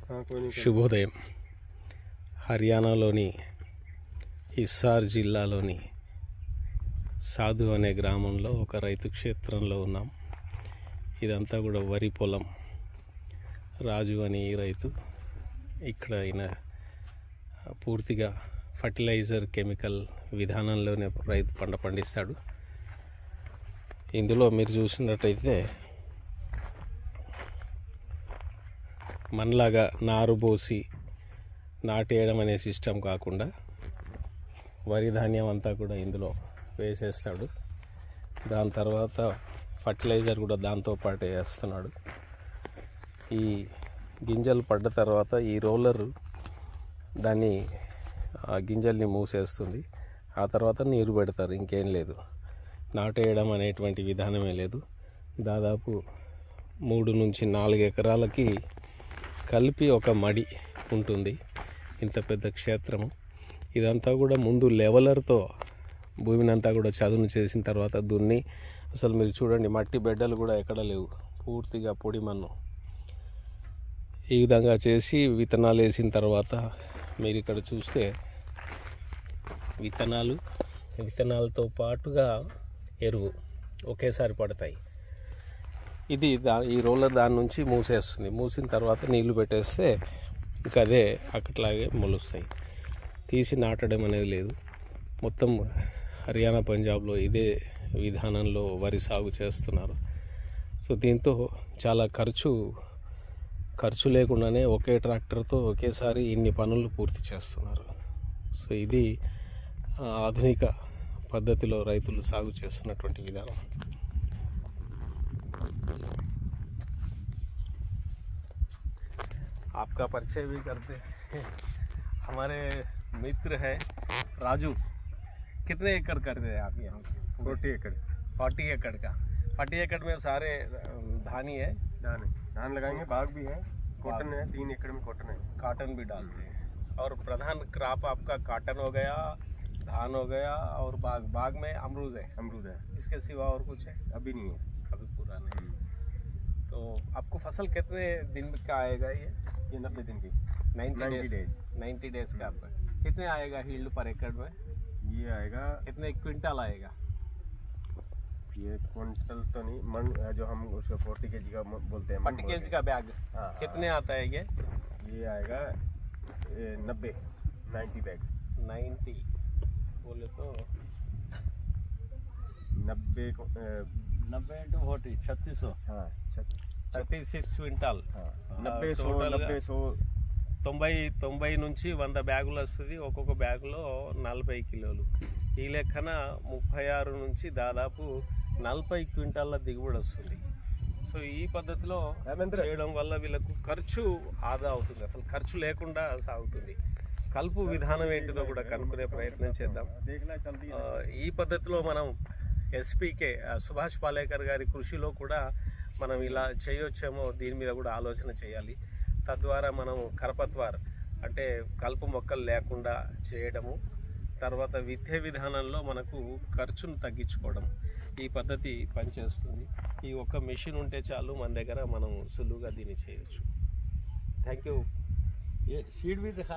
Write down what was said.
శుభోదయం. హర్యానాలోని హిస్సార్ జిల్లాలోని సాధు అనే గ్రామంలో ఒక రైతు క్షేత్రంలో ఉన్నాం. ఇదంతా కూడా వరి పొలం. రాజు అని ఈ రైతు ఇక్కడ ఆయన పూర్తిగా ఫర్టిలైజర్ కెమికల్ విధానంలోనే రైతు పంట పండిస్తాడు. ఇందులో మీరు చూసినట్టయితే మనలాగా నారు పోసి నాటేయడం అనే సిస్టమ్ కాకుండా వరి ధాన్యం అంతా కూడా ఇందులో వేసేస్తాడు. దాని తర్వాత ఫర్టిలైజర్ కూడా దాంతో పాటే వేస్తున్నాడు. ఈ గింజలు పడ్డ తర్వాత ఈ రోలర్ దాన్ని ఆ గింజల్ని మూసేస్తుంది. ఆ తర్వాత నీరు పెడతారు. ఇంకేం లేదు, నాటేయడం అనేటువంటి విధానమే లేదు. దాదాపు 3 నుంచి 4 ఎకరాలకి కలిపి ఒక మడి ఉంటుంది. ఇంత పెద్ద క్షేత్రము. ఇదంతా కూడా ముందు లెవలర్తో భూమిని అంతా కూడా చదును చేసిన తర్వాత దున్ని, అసలు మీరు చూడండి మట్టి బెడ్డలు కూడా ఎక్కడ లేవు, పూర్తిగా పొడి మన్ను. ఈ విధంగా చేసి విత్తనాలు వేసిన తర్వాత మీరు ఇక్కడ చూస్తే విత్తనాలతో పాటుగా ఎరువు ఒకేసారి పడతాయి. ఇది ఈ రోలర్ దాని నుంచి మూసేస్తుంది. మూసిన తర్వాత నీళ్లు పెట్టేస్తే ఇంకా అదే అక్కట్లాగే మొలుస్తాయి. తీసి నాటడం అనేది లేదు. మొత్తం హర్యానా, పంజాబ్లో ఇదే విధానంలో వరి సాగు చేస్తున్నారు. సో దీంతో చాలా ఖర్చు లేకుండానే ఒకే ట్రాక్టర్తో ఒకేసారి ఇన్ని పనులు పూర్తి చేస్తున్నారు. సో ఇది ఆధునిక పద్ధతిలో రైతులు సాగు చేస్తున్నటువంటి విధానం. आपका परिचय भी करते हैं. हमारे मित्र हैं राजू. कितने एकड़ करते हैं आप यहाँ? 40 एकड़. 40 एकड़ का. 40 एकड़ में सारे धान ही है? धान लगाएंगे, बाग भी है, कॉटन है, 3 एकड़ में कॉटन है. कॉटन भी डालते हैं. और प्रधान क्रॉप आपका कॉटन हो गया, धान हो गया, और बाग में अमरूद है. इसके सिवा और कुछ है? अभी नहीं है, अभी पूरा नहीं. तो आपको फसल कितने दिन का आएगा? ये 90 दिन की. 90 डेज का आपका कितने आएगा हील्ड पर एकड़ में? ये आएगा, कितने क्विंटल आएगा? ये क्विंटल तो नहीं, मन जो हम उसको 40 kg का बोलते हैं. 40 kg का बैग. हाँ, कितने आता है ये आएगा 90 बैग. 90 बोले तो 90 into 40 3600. हाँ, 36 క్వింటాల్. 90 నుంచి 100 బ్యాగులు వస్తుంది. ఒక్కొక్క బ్యాగులో 40 కిలోలు. ఈ లెక్కన 36 నుంచి దాదాపు 40 క్వింటాల దిగుబడి వస్తుంది. సో ఈ పద్ధతిలో చేయడం వల్ల వీళ్ళకు ఖర్చు ఆదా అవుతుంది. అసలు ఖర్చు లేకుండా సాగుతుంది. కలుపు విధానం ఏంటిదో కూడా కనుక్కునే ప్రయత్నం చేద్దాం. ఈ పద్ధతిలో మనం ఎస్పీకే సుభాష్ పాలేకర్ గారి కృషిలో కూడా మనం ఇలా చేయొచ్చేమో, దీని మీద కూడా ఆలోచన చేయాలి. తద్వారా మనం ఖరపత్వార్ అంటే కలుపు మొక్కలు లేకుండా చేయడము, తర్వాత విత్తే విధానంలో మనకు ఖర్చును తగ్గించుకోవడం, ఈ పద్ధతి పనిచేస్తుంది. ఈ ఒక్క మెషిన్ ఉంటే చాలు, మన దగ్గర మనం సులువుగా దీన్ని చేయొచ్చు. Thank you. ये सीड भी दिखा